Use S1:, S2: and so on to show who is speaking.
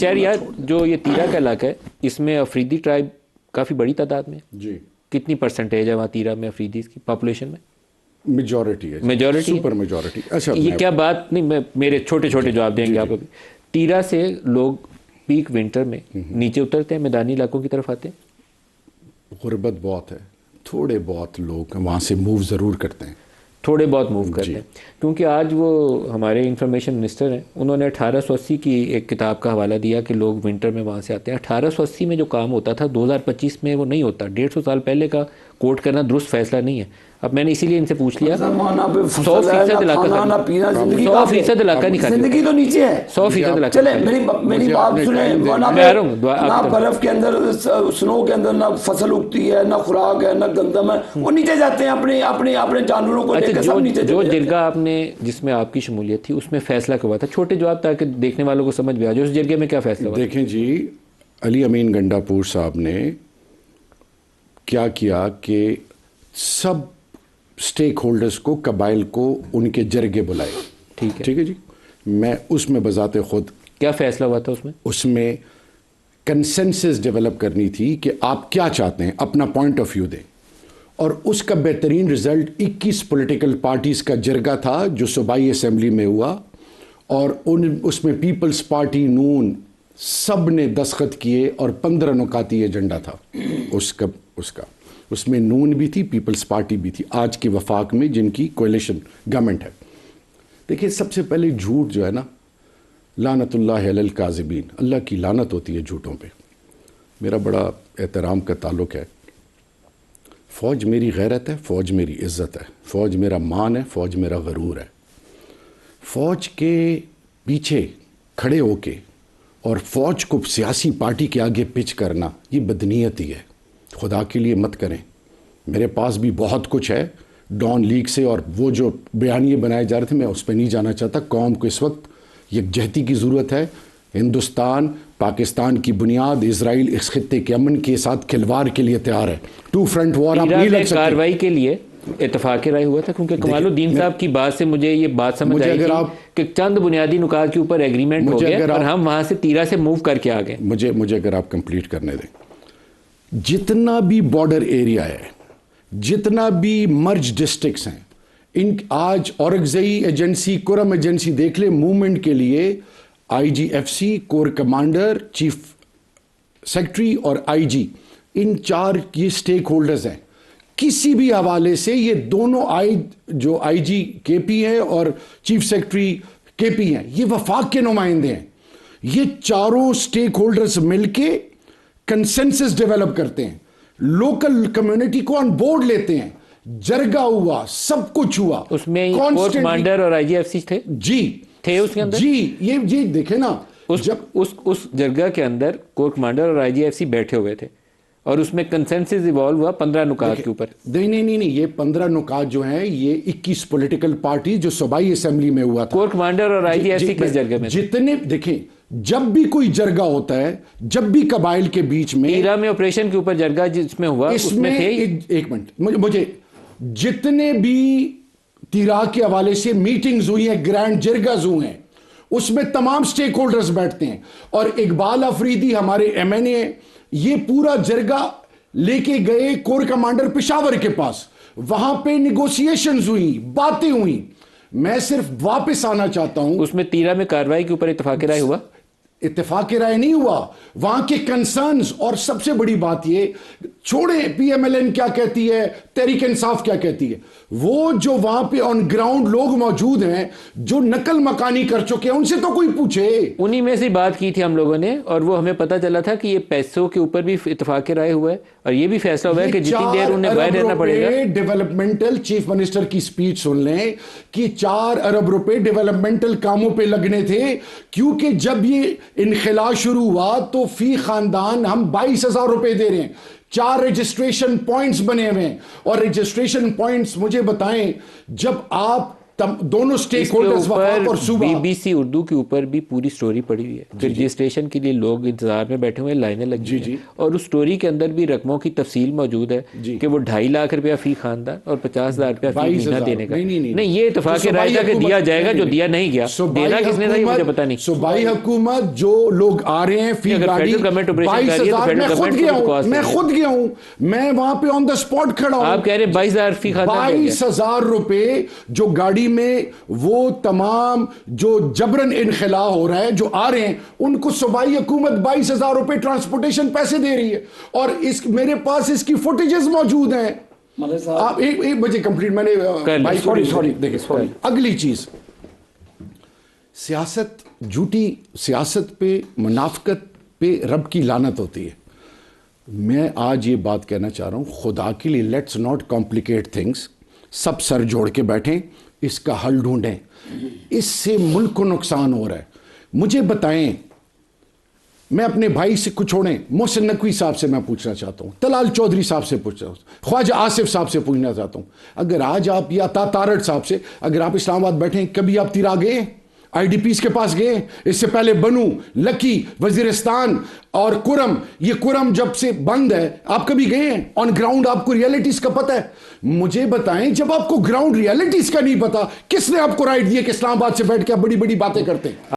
S1: شہر یار جو یہ تیرا کا علاقہ ہے اس میں افریدی ٹرائب کافی بڑی تعداد میں
S2: جی
S1: کتنی پرسنٹیج ہے وہاں تیرا میں افریدی کی پاپولیشن میں؟
S2: میجورٹی ہے،
S1: میجورٹی
S2: سپر میجورٹی. اچھا
S1: یہ کیا بات نہیں، میں میرے چھوٹے چھوٹے جواب دیں گے آپ ابھی. تیرا سے لوگ پیک ونٹر میں نیچے اترتے ہیں، میدانی علاقوں کی طرف آتے ہیں؟
S2: غربت بہت ہے، تھوڑے بہت لوگ وہاں سے موو ضرور کرتے ہیں،
S1: تھوڑے بہت موو کرتے ہیں. کیونکہ آج وہ ہمارے انفارمیشن منسٹر ہیں، انہوں نے 1880 کی ایک کتاب کا حوالہ دیا کہ لوگ ونٹر میں وہاں سے آتے ہیں. 1880 میں جو کام ہوتا تھا 2025 میں وہ نہیں ہوتا. 150 سال پہلے کا کوٹ کرنا درست فیصلہ نہیں ہے. اب میں نے اسی لیے ان سے پوچھ لیا 100% علاقہ
S3: زندگی تو نیچے ہے.
S1: 100% علاقہ.
S3: چلے میری بات سنیں، نہ برف کے اندر سنو کے اندر نہ فصل اگتی ہے، نہ خوراک ہے، نہ گندم ہے. وہ نیچے جاتے ہیں اپنے جانوروں کو لے کے سب نیچے.
S1: جو جرگہ آپ نے جس میں آپ کی شمولیت تھی اس میں فیصلہ کیا ہوا تھا؟ چھوٹے جواب تاکہ دیکھنے والوں کو سمجھ بھی آ جائے اس جرگے میں کیا فیصلہ ہوا.
S2: دیکھیں جی، علی امین گنڈا پور صاحب نے کیا کیا کہ سب سٹیک ہولڈرز کو، قبائل کو ان کے جرگے بلائے. ٹھیک ہے جی. میں اس میں بذات خود
S1: کیا فیصلہ ہوا تھا اس میں
S2: کنسنسس ڈیولپ کرنی تھی کہ آپ کیا چاہتے ہیں، اپنا پوائنٹ آف ویو دیں. اور اس کا بہترین رزلٹ 21 پولیٹیکل پارٹیز کا جرگہ تھا جو صوبائی اسمبلی میں ہوا، اور اس میں پیپلز پارٹی، نون، سب نے دستخط کیے اور 15 نکاتی ایجنڈا تھا اس میں نون بھی تھی، پیپلز پارٹی بھی تھی، آج کے وفاق میں جن کی کولیشن گورنمنٹ ہے. دیکھیں سب سے پہلے جھوٹ جو ہے نا، لعنت اللہ علی الکاذبین، اللہ کی لعنت ہوتی ہے جھوٹوں پہ. میرا بڑا احترام کا تعلق ہے. فوج میری غیرت ہے، فوج میری عزت ہے، فوج میرا مان ہے، فوج میرا غرور ہے. فوج کے پیچھے کھڑے ہو کے اور فوج کو سیاسی پارٹی کے آگے پچ کرنا یہ بدنیتی ہے. خدا کے لیے مت کریں. میرے پاس بھی بہت کچھ ہے ڈان لیگ سے، اور وہ جو بیانیے بنائے جا رہے تھے میں اس پہ نہیں جانا چاہتا. قوم کو اس وقت یکجہتی کی ضرورت ہے. ہندوستان پاکستان کی بنیاد، اسرائیل اس خطے کے امن کے ساتھ کھلواڑ کے لیے تیار ہے. ٹو فرنٹ وار آپ نہیں لڑ سکتے.
S1: کارروائی کے لیے اتفاق رائے ہوا تھا کیونکہ کمال الدین صاحب کی بات سے مجھے یہ بات سمجھ آئی کہ چند بنیادی نکات کے اوپر ایگریمنٹ ہو گیا اور ہم وہاں سے تیرا سے موو کر کے آ گئے.
S2: مجھے اگر آپ کمپلیٹ کرنے دیں، جتنا بھی بارڈر ایریا ہے، جتنا بھی مرج ڈسٹرکٹس ہیں، ان آج اورگزئی ایجنسی، کرم ایجنسی دیکھ لیں، موومنٹ کے لیے I G F C, corps commander, chief secretary اور آئی جی، ان 4 یہ سٹیک ہولڈرز ہیں. کسی بھی حوالے سے یہ دونوں جو آئی جی کے پی ہے اور چیف سیکٹری کے پی ہیں، یہ وفاق کے نمائندے ہیں. یہ چاروں سٹیک ہولڈرز مل کے کنسنسس ڈیولپ کرتے ہیں، لوکل کمیونٹی کو آن بورڈ لیتے ہیں. جرگہ ہوا، سب کچھ ہوا.
S1: اس میں کور کمانڈر اور آئی جی ایف سی تھے تھے اس کے اندر.
S2: یہ دیکھیں نا،
S1: جب اس جرگہ کے اندر کور کمانڈر اور آئی جی ایف سی بیٹھے ہوئے تھے اور اس میں کنسنسس ایوالو ہوا 15 نکات کے اوپر.
S2: نہیں، یہ 15 نکات جو ہیں یہ 21 پولیٹیکل پارٹی جو صوبائی اسمبلی میں ہوا تھا.
S1: کور کمانڈر اور آئی جی ایف سی کس جرگے میں؟
S2: جتنے دیکھیں، جب بھی کوئی جرگہ ہوتا ہے، جب بھی قبائل کے بیچ میں،
S1: تیرا میں آپریشن کے اوپر جرگہ جس میں ہوا اس میں تھے.
S2: ایک منٹ، مجھے جتنے بھی تیرا کے حوالے سے میٹنگز ہوئی ہیں، گرینڈ جرگز ہوئے ہیں، اس میں تمام سٹیک ہولڈرز بیٹھتے ہیں. اور اقبال افریدی ہمارے ایم این اے، یہ پورا جرگہ لے کے گئے کور کمانڈر پشاور کے پاس. وہاں پہ نیگوسیشنز ہوئی، باتیں ہوئی. میں صرف واپس آنا چاہتا ہوں،
S1: اس میں تیرا میں کارروائی کے اوپر اتفاق رائے ہوا؟
S2: اتفاق رائے نہیں ہوا. وہاں کے کنسرنز، اور سب سے بڑی بات یہ چھوڑیں پی ایم ایل این کیا کہتی ہے، تحریک انصاف کیا کہتی ہے، وہ جو وہاں پہ آن گراؤنڈ لوگ موجود ہیں جو نقل مکانی کر چکے ہیں، ان سے تو کوئی پوچھے.
S1: انہی میں سے بات کی تھی ہم لوگوں نے، اور وہ ہمیں پتا چلا تھا کہ یہ پیسوں کے اوپر بھی اتفاق رائے ہوا ہے اور یہ بھی فیصلہ ہوا ہے کہ جتنی دیر انہیں باہر رہنا پڑے گا.
S2: ڈیولپمنٹل چیف منسٹر کی سپیچ سن لیں کہ 4 ارب روپے ڈیولپمنٹل کاموں پہ لگنے تھے، کیونکہ جب یہ انخلا شروع ہوا تو فی خاندان ہم 22,000 روپے دے رہے ہیں. 4 رجسٹریشن پوائنٹس بنے ہوئے ہیں. اور رجسٹریشن پوائنٹس مجھے بتائیں، جب آپ دونوں سٹیک ہولڈرز وفاق اور صوبہ.
S1: BBC اردو کے اوپر بھی پوری سٹوری پڑی ہوئی ہے, پھر رجسٹریشن کے لیے لوگ انتظار میں بیٹھے ہوئے, لائنیں لگی ہیں, اور اس سٹوری کے اندر بھی رقموں کی تفصیل موجود ہے کہ وہ 2.5 لاکھ روپیہ فی خاندان اور 50,000 روپیہ فی مہینہ دینے کا. نہیں, یہ اتفاق رائے تھا کہ دیا جائے گا, جو دیا نہیں گیا. دینا کس نے تھا یہ مجھے پتا نہیں.
S2: صوبائی حکومت جو لوگ آ رہے ہیں فی گاڑی 22,000, میں خود گیا ہوں, میں وہاں پہ آن دا اسپاٹ کھڑا ہوں.
S1: آپ کہہ رہے ہیں 22,000 فی خاندان,
S2: 22,000 روپے جو گاڑی میں وہ تمام جو جبرن انخلا ہو رہا ہے جو آ رہے ہیں ان کو صوبائی حکومت 22,000 روپے ٹرانسپورٹیشن پیسے دے رہی ہے, اور میرے پاس اس کی فوٹیجز موجود ہیں. آپ ایک بجے کمپلیٹ, میں نے اگلی چیز, سیاست جھوٹی سیاست پہ, منافقت پہ رب کی لعنت ہوتی ہے. میں آج یہ بات کہنا چاہ رہا ہوں, خدا کے لیے لیٹس ناٹ کمپلیکیٹ تھنگس. سب سر جوڑ کے بیٹھیں, اس کا حل ڈھونڈیں. اس سے ملک کو نقصان ہو رہا ہے. مجھے بتائیں, میں اپنے بھائی سے کچھ چھوڑیں, محسن نقوی صاحب سے میں پوچھنا چاہتا ہوں, طلال چودھری صاحب سے پوچھنا ہوں, خواجہ آصف صاحب سے پوچھنا چاہتا ہوں, اگر آج آپ, یا تارڑ صاحب سے, اگر آپ اسلام آباد بیٹھیں, کبھی آپ تیرا گئے IDPs کے پاس گئے؟ اس سے پہلے بنو, لکی, وزیرستان اور کرم, یہ کرم جب سے بند ہے آپ کبھی گئے ہیں آن گراؤنڈ؟ آپ کو ریئلٹیز کا پتہ ہے؟ مجھے بتائیں, جب آپ کو گراؤنڈ ریئلٹیز کا نہیں پتا, کس نے آپ کو رائٹ دیا کہ اسلام آباد سے بیٹھ کے آپ بڑی بڑی باتیں کرتے ہیں؟